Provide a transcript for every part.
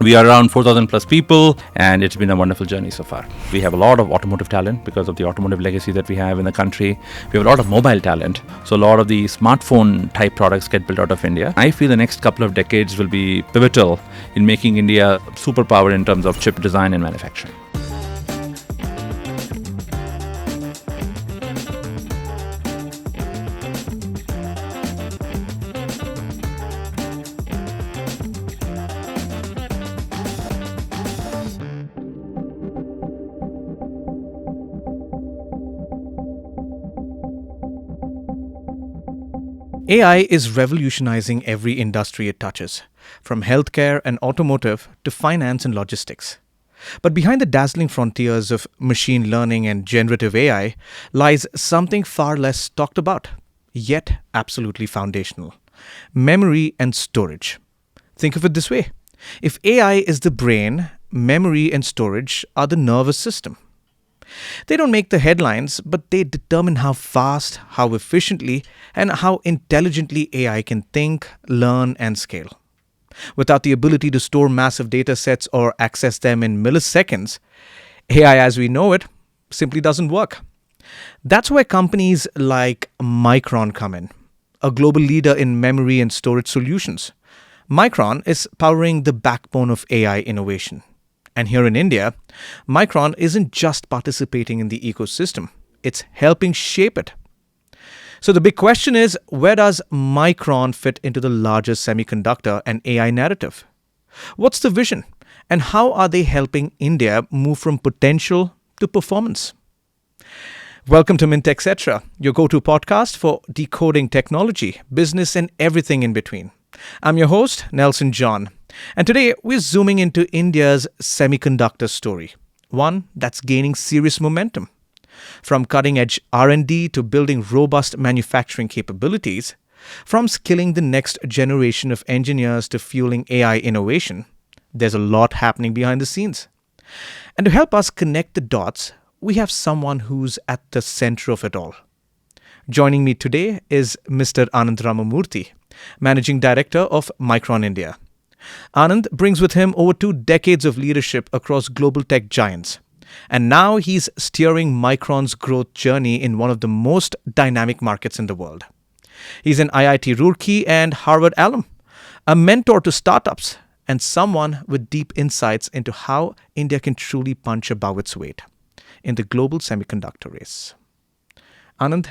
We are around 4,000 plus people, and it's been a wonderful journey so far. We have a lot of automotive talent because of the automotive legacy that we have in the country. We have a lot of mobile talent. So a lot of the smartphone type products get built out of India. I feel the next couple of decades will be pivotal in making India a superpower in terms of chip design and manufacturing. AI is revolutionizing every industry it touches, from healthcare and automotive to finance and logistics. But behind the dazzling frontiers of machine learning and generative AI lies something far less talked about, yet absolutely foundational: memory and storage. Think of it this way: if AI is the brain, memory and storage are the nervous system. They don't make the headlines, but they determine how fast, how efficiently, and how intelligently AI can think, learn, and scale. Without the ability to store massive data sets or access them in milliseconds, AI as we know it simply doesn't work. That's where companies like Micron come in, a global leader in memory and storage solutions. Micron is powering the backbone of AI innovation. And here in India, Micron isn't just participating in the ecosystem, it's helping shape it. So the big question is, where does Micron fit into the larger semiconductor and AI narrative? What's the vision? And how are they helping India move from potential to performance? Welcome to Mint Techcetra, your go-to podcast for decoding technology, business, and everything in between. I'm your host, Nelson John. And today, we're zooming into India's semiconductor story, one that's gaining serious momentum. From cutting-edge R&D to building robust manufacturing capabilities, from skilling the next generation of engineers to fueling AI innovation, there's a lot happening behind the scenes. And to help us connect the dots, we have someone who's at the center of it all. Joining me today is Mr. Anand Ramamoorthy, Managing Director of Micron India. Anand brings with him over 2 decades of leadership across global tech giants. And now he's steering Micron's growth journey in one of the most dynamic markets in the world. He's an IIT Roorkee and Harvard alum, a mentor to startups, and someone with deep insights into how India can truly punch above its weight in the global semiconductor race. Anand,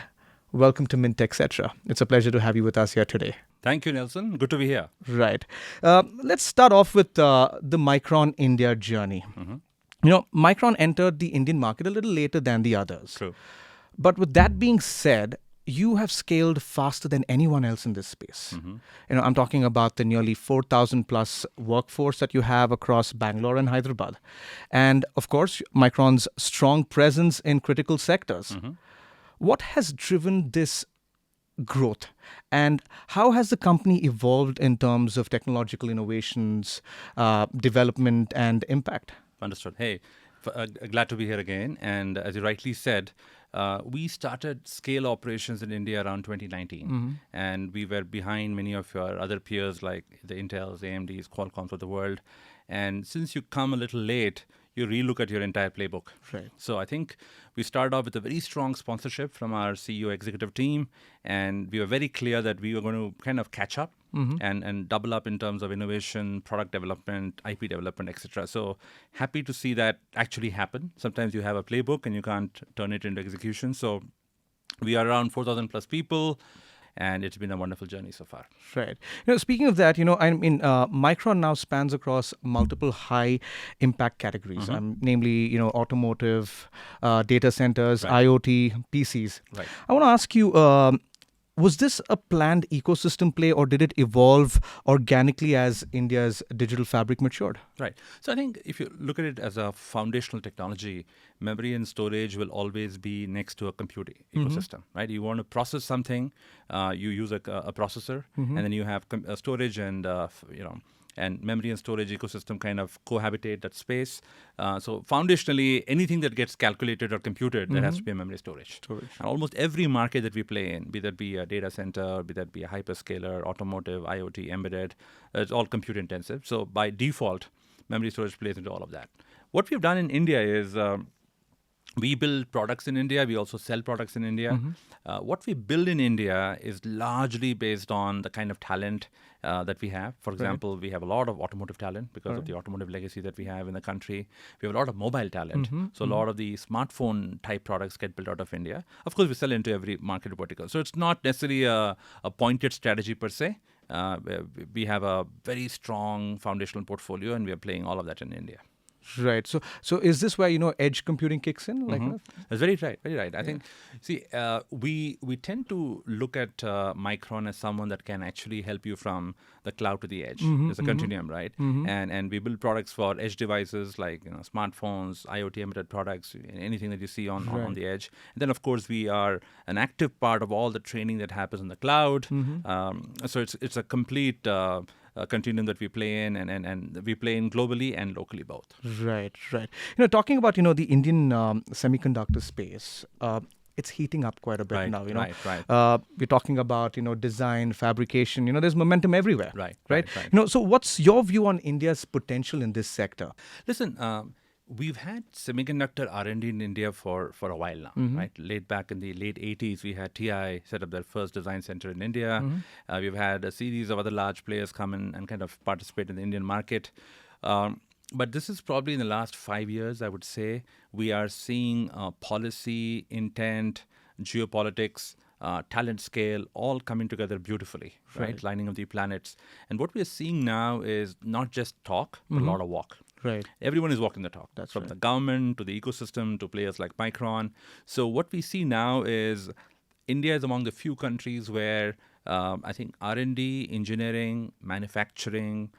welcome to Mint Techcetra. It's a pleasure to have you with us here today. Thank you, Nelson. Good to be here. Right. Let's start off with the Micron India journey. Mm-hmm. You know, Micron entered the Indian market a little later than the others. True. But with that being said, you have scaled faster than anyone else in this space. Mm-hmm. You know, I'm talking about the nearly 4,000 plus workforce that you have across Bangalore and Hyderabad. And of course, Micron's strong presence in critical sectors. Mm-hmm. What has driven this growth, and how has the company evolved in terms of technological innovations, development, and impact? Understood. Hey, glad to be here again. And as you rightly said, we started scale operations in India around 2019. Mm-hmm. And we were behind many of your other peers like the Intels, AMDs, Qualcomms of the world. And since you come a little late, you relook at your entire playbook. Right. So I think we started off with a very strong sponsorship from our CEO executive team, and we were very clear that we were going to kind of catch up and double up in terms of innovation, product development, IP development, etc. So happy to see that actually happen. Sometimes you have a playbook and you can't turn it into execution. So we are around 4,000 plus people, and it's been a wonderful journey so far. Right. You know, speaking of that, Micron now spans across multiple high impact categories, namely, automotive, data centers, Right. IoT, PCs. Right. I want to ask you, was this a planned ecosystem play, or did it evolve organically as India's digital fabric matured? Right. So I think if you look at it as a foundational technology, memory and storage will always be next to a computing ecosystem, right? You want to process something, you use a processor, and then you have storage and memory and storage ecosystem kind of cohabitate that space. So foundationally, anything that gets calculated or computed, there has to be a memory storage. And almost every market that we play in, be that be a data center, be that be a hyperscaler, automotive, IoT, embedded, it's all compute intensive. So by default, memory storage plays into all of that. What we've done in India is we build products in India. We also sell products in India. What we build in India is largely based on the kind of talent that we have. For example, we have a lot of automotive talent because of the automotive legacy that we have in the country. We have a lot of mobile talent. So a lot of the smartphone type products get built out of India. Of course, we sell into every market vertical. So it's not necessarily a pointed strategy per se. We have a very strong foundational portfolio, and we are playing all of that in India. Right. So is this where edge computing kicks in? That's very right. Very right. I think, see, we tend to look at Micron as someone that can actually help you from the cloud to the edge. There's a continuum, right? And we build products for edge devices like smartphones, IoT embedded products, anything that you see on the edge. And then, of course, we are an active part of all the training that happens in the cloud. So it's a complete continuum that we play in, and we play in globally and locally both. Right. Talking about the Indian semiconductor space, it's heating up quite a bit now. We're talking about design, fabrication. There's momentum everywhere. Right. So what's your view on India's potential in this sector? Listen. We've had semiconductor R&D in India for a while now, right? Back in the late 80s, we had TI set up their first design center in India. We've had a series of other large players come in and kind of participate in the Indian market. But this is probably in the last 5 years, I would say, we are seeing policy, intent, geopolitics, talent scale all coming together beautifully, right? Lining up the planets. And what we are seeing now is not just talk, but a lot of walk. Right. Everyone is walking the talk. That's from the government to the ecosystem to players like Micron. So what we see now is India is among the few countries where I think R&D, engineering, manufacturing,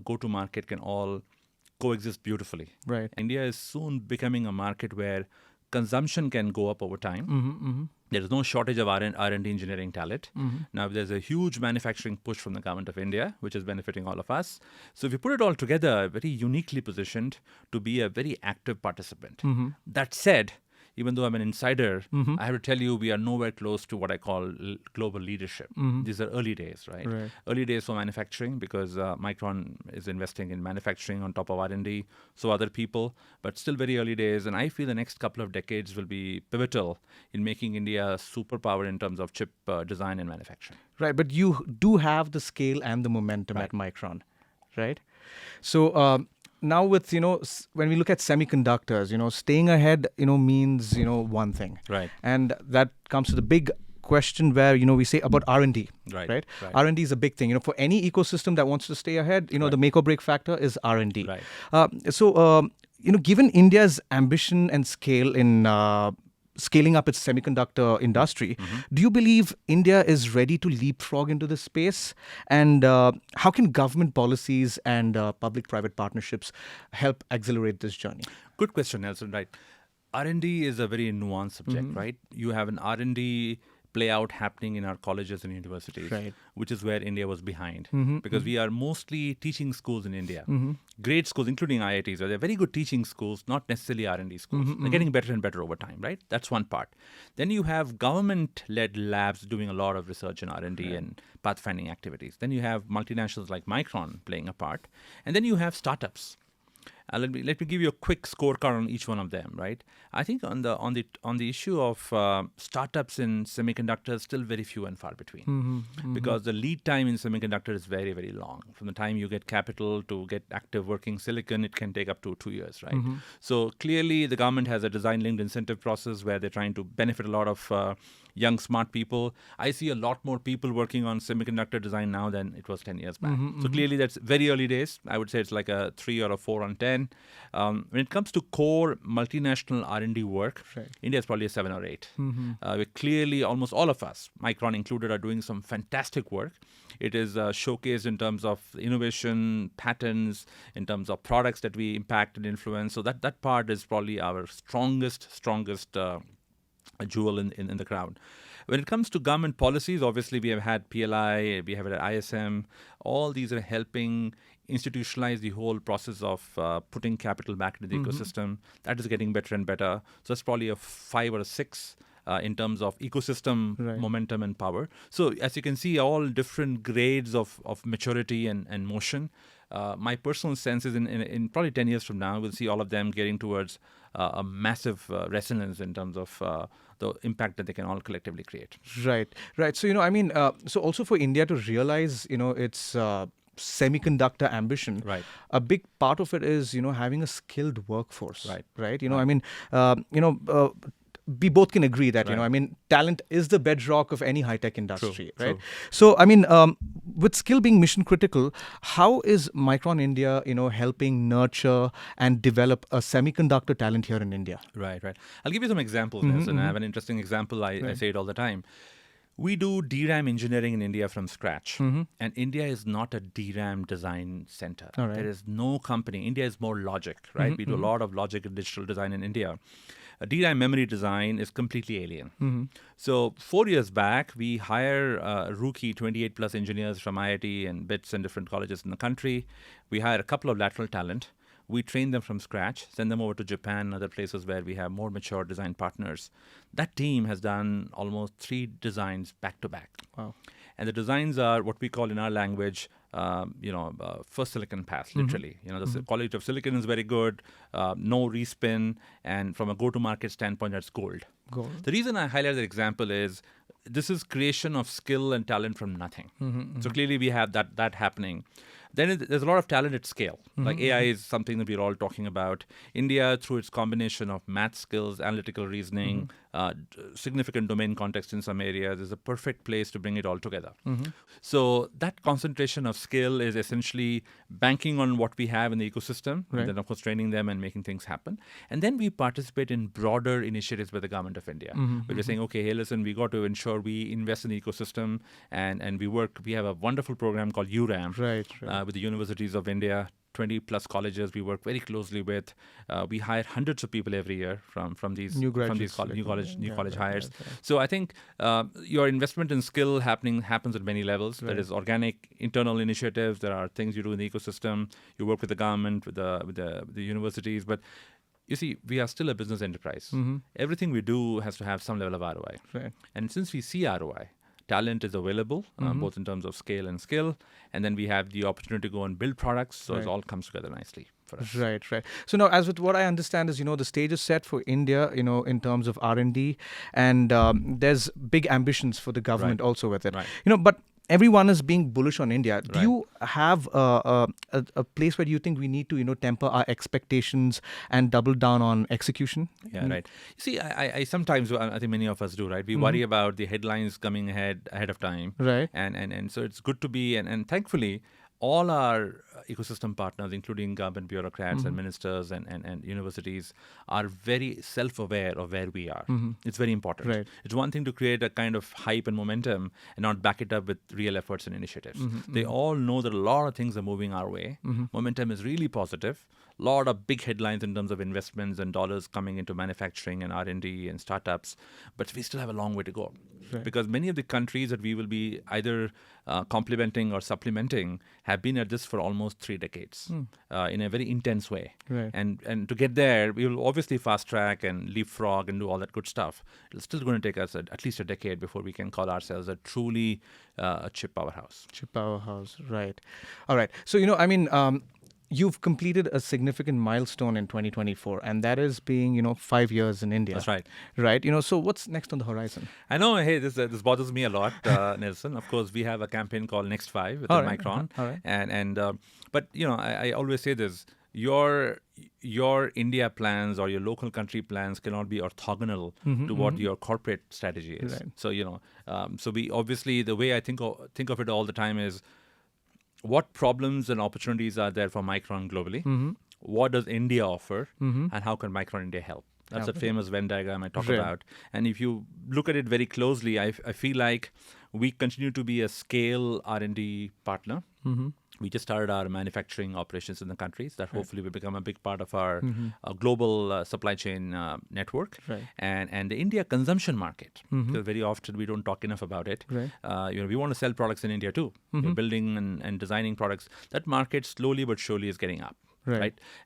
go-to-market can all coexist beautifully. Right. India is soon becoming a market where consumption can go up over time. There is no shortage of R&D engineering talent. Now, there's a huge manufacturing push from the government of India, which is benefiting all of us. So if you put it all together, very uniquely positioned to be a very active participant. That said, even though I'm an insider, I have to tell you we are nowhere close to what I call global leadership. These are early days, right? Early days for manufacturing because Micron is investing in manufacturing on top of R&D, so other people, but still very early days. And I feel the next couple of decades will be pivotal in making India a superpower in terms of chip design and manufacturing. Right, but you do have the scale and the momentum at Micron, right? So now with, when we look at semiconductors, staying ahead, means, one thing. Right. And that comes to the big question where, we say about R&D, right? R&D is a big thing. For any ecosystem that wants to stay ahead, the make or break factor is R&D. So, given India's ambition and scale in scaling up its semiconductor industry, do you believe India is ready to leapfrog into this space? And how can government policies and public-private partnerships help accelerate this journey? Good question, Nelson. Right. R&D is a very nuanced subject, right? You have an R&D play out happening in our colleges and universities, which is where India was behind because we are mostly teaching schools in India, great schools, including IITs. They're very good teaching schools, not necessarily R&D schools. They're getting better and better over time, right? That's one part. Then you have government-led labs doing a lot of research in R&D and pathfinding activities. Then you have multinationals like Micron playing a part. And then you have startups. Let me give you a quick scorecard on each one of them, right? I think on the issue of startups in semiconductors, still very few and far between, because the lead time in semiconductor is very, very long. From the time you get capital to get active working silicon, it can take up to 2 years, right? So clearly, the government has a design-linked incentive process where they're trying to benefit a lot of young, smart people. I see a lot more people working on semiconductor design now than it was 10 years back. So clearly, that's very early days. I would say it's like a 3 or a 4 on 10. When it comes to core multinational R&D work, India is probably a 7 or 8. We clearly, almost all of us, Micron included, are doing some fantastic work. It is showcased in terms of innovation, patents, in terms of products that we impact and influence. So that part is probably our strongest jewel in the crown. When it comes to government policies, obviously we have had PLI, we have had ISM. All these are helping institutionalize the whole process of putting capital back into the ecosystem. That is getting better and better. So that's probably a 5 or a 6 in terms of ecosystem momentum and power. So as you can see, all different grades of maturity and motion. my personal sense is in probably 10 years from now, we'll see all of them getting towards a massive resonance in terms of the impact that they can all collectively create. Right. So, so also for India to realize, its semiconductor ambition, Right. a big part of it is, having a skilled workforce. Right. We both can agree that, Right. talent is the bedrock of any high-tech industry, True, right? true. So, with skill being mission critical, how is Micron India, helping nurture and develop a semiconductor talent here in India? Right. I'll give you some examples, Nelson. I have an interesting example. I say it all the time. We do DRAM engineering in India from scratch. And India is not a DRAM design center. All right. There is no company. India is more logic, right? We do a lot of logic and digital design in India. DRAM memory design is completely alien. So 4 years back, we hire rookie 28 plus engineers from IIT and BITS and different colleges in the country. We hire a couple of lateral talent. We train them from scratch, send them over to Japan and other places where we have more mature design partners. That team has done almost 3 designs back to back. Wow. And the designs are what we call in our language, first silicon pass, literally. The quality of silicon is very good, no respin, and from a go-to-market standpoint, that's gold. The reason I highlight that example is this is creation of skill and talent from nothing. So clearly we have that happening. Then there's a lot of talent at scale. Like AI is something that we're all talking about. India, through its combination of math skills, analytical reasoning, significant domain context in some areas, is a perfect place to bring it all together. So that concentration of skill is essentially banking on what we have in the ecosystem, and then of course training them and making things happen. And then we participate in broader initiatives by the government of India. We're saying, okay, hey, listen, we got to ensure we invest in the ecosystem, and we have a wonderful program called URAM. With the universities of India, 20 plus colleges we work very closely with. We hire hundreds of people every year from these new college hires. So I think your investment in skill happens at many levels. There is organic internal initiatives. There are things you do in the ecosystem. You work with the government, with the universities, but you see, we are still a business enterprise. Everything we do has to have some level of ROI. And since we see ROI, talent is available, both in terms of scale and skill. And then we have the opportunity to go and build products. So it all comes together nicely for us. Right. So now, as with what I understand is, the stage is set for India, in terms of R&D. And there's big ambitions for the government also with it. But everyone is being bullish on India. Do you have a place where you think we need to, temper our expectations and double down on execution? Yeah, right. You see, I sometimes, I think many of us do, right? We worry about the headlines coming ahead of time. And so it's good to be, and thankfully, all our ecosystem partners, including government bureaucrats and ministers and universities, are very self-aware of where we are. It's very important. It's one thing to create a kind of hype and momentum and not back it up with real efforts and initiatives. They all know that a lot of things are moving our way. Momentum is really positive. A lot of big headlines in terms of investments and dollars coming into manufacturing and R&D and startups. But we still have a long way to go. Because many of the countries that we will be either complementing or supplementing have been at this for almost 3 decades in a very intense way. And to get there, we will obviously fast track and leapfrog and do all that good stuff. It's still going to take us at least a decade before we can call ourselves a truly chip powerhouse. Right. All right. So, you've completed a significant milestone in 2024, and that is being, 5 years in India. That's right. Right. So what's next on the horizon? I know, hey, this bothers me a lot, Nelson. Of course, we have a campaign called Next 5 with Micron. But, I always say this, your India plans or your local country plans cannot be orthogonal to what your corporate strategy is. So, so we obviously, the way I think of it all the time is, what problems and opportunities are there for Micron globally? What does India offer? And how can Micron India help? That's that famous Venn diagram I talk about. And if you look at it very closely, I feel like we continue to be a scale R&D partner. We just started our manufacturing operations in the countries that hopefully will become a big part of our global supply chain network. And the India consumption market, because very often we don't talk enough about it. We want to sell products in India too. Building and designing products. That market slowly but surely is getting up.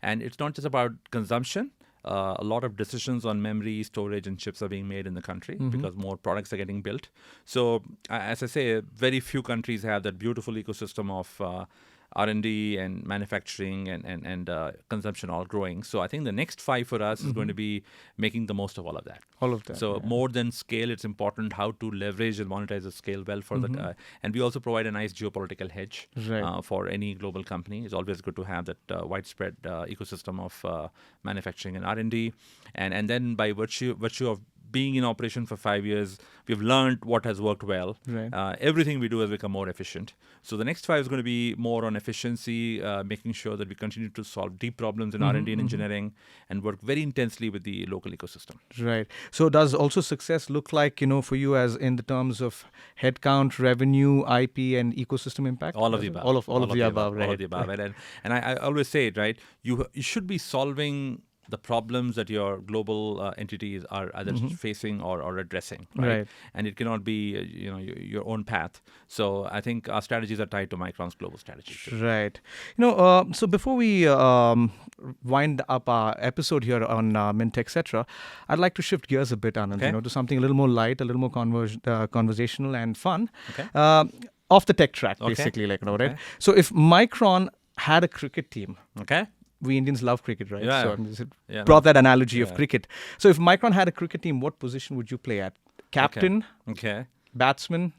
And it's not just about consumption. A lot of decisions on memory, storage, and chips are being made in the country because more products are getting built. So, as I say, very few countries have that beautiful ecosystem of R&D and manufacturing and consumption all growing. So I think the next 5 for us is going to be making the most of all of that. All of that. So more than scale, it's important how to leverage and monetize the scale well for the. And we also provide a nice geopolitical hedge for any global company. It's always good to have that widespread ecosystem of manufacturing and R&D, and then by virtue of being in operation for 5 years, we've learned what has worked well. Everything we do has become more efficient. So the next 5 is going to be more on efficiency, making sure that we continue to solve deep problems in R&D and engineering, and work very intensely with the local ecosystem. Right. So does also success look like, for you as in the terms of headcount, revenue, IP, and ecosystem impact? All of the above. All of the above, right? All of the above. And I always say it, right? You should be solving the problems that your global entities are either facing or addressing, right? And it cannot be your own path. So I think our strategies are tied to Micron's global strategy. Right. So before we wind up our episode here on Mint Techcetra, I'd like to shift gears a bit, Anand, to something a little more light, a little more conversational and fun. Off the tech track, basically, right? So if Micron had a cricket team, we Indians love cricket, right? So brought that analogy of cricket. So if Micron had a cricket team, what position would you play at? Captain? Batsman?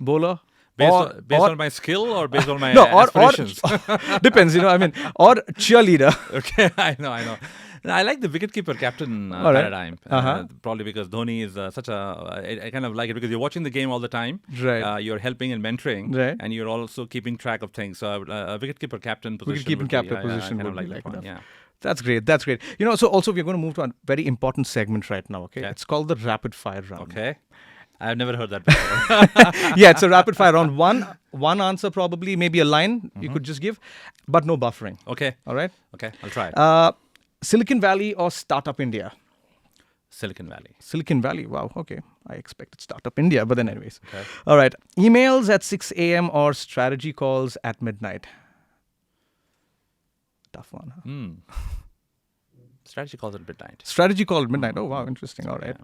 Bowler? Based on my skill or based on my aspirations? Depends, or cheerleader. I know. I like the wicketkeeper captain paradigm, probably because Dhoni is I kind of like it because you're watching the game all the time. You're helping and mentoring, and you're also keeping track of things. So a wicketkeeper captain position would be like that. Yeah. That's great. So also we're going to move to a very important segment right now, okay? It's called the rapid fire round. Okay. I've never heard that before. Yeah, it's a rapid fire round. One answer probably, maybe a line you could just give, but no buffering. Okay. All right? Okay, I'll try it. Silicon Valley or Startup India? Silicon Valley. Silicon Valley. Wow. Okay. I expected Startup India, but then anyways. All right. Emails at 6 a.m. or strategy calls at midnight? Tough one, huh? Strategy calls at midnight. Strategy call at midnight. Oh, wow. Interesting. All right.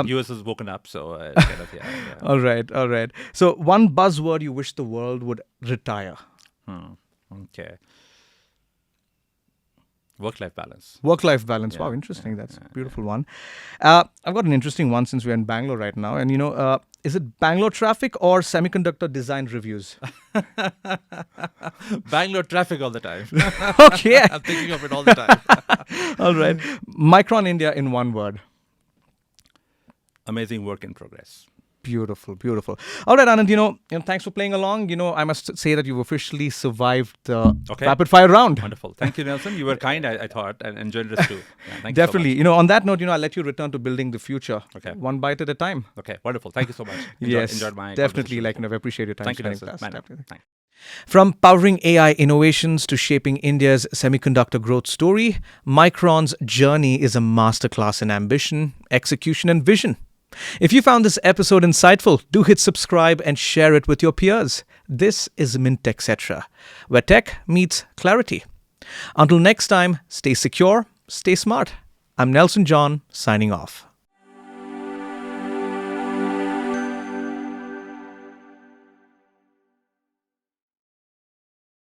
US has woken up, so All right. So one buzzword you wish the world would retire? Okay. Work-life balance. Work-life balance. Wow, interesting. That's a beautiful one. I've got an interesting one since we're in Bangalore right now. And, is it Bangalore traffic or semiconductor design reviews? Bangalore traffic all the time. Okay. I'm thinking of it all the time. All right. Micron India in one word. Amazing work in progress. Beautiful. All right, Anand, thanks for playing along. I must say that you've officially survived the rapid fire round. Wonderful. Thank you, Nelson. You were kind, I thought, and generous too. Thank Definitely. you so much. On that note, I'll let you return to building the future. One bite at a time. Okay, wonderful. Thank you so much. Enjoyed my definitely. I appreciate your time. Thank you, Nelson. From powering AI innovations to shaping India's semiconductor growth story, Micron's journey is a masterclass in ambition, execution, and vision. If you found this episode insightful, do hit subscribe and share it with your peers. This is Mint Techcetra, where tech meets clarity. Until next time, stay secure, stay smart. I'm Nelson John, signing off.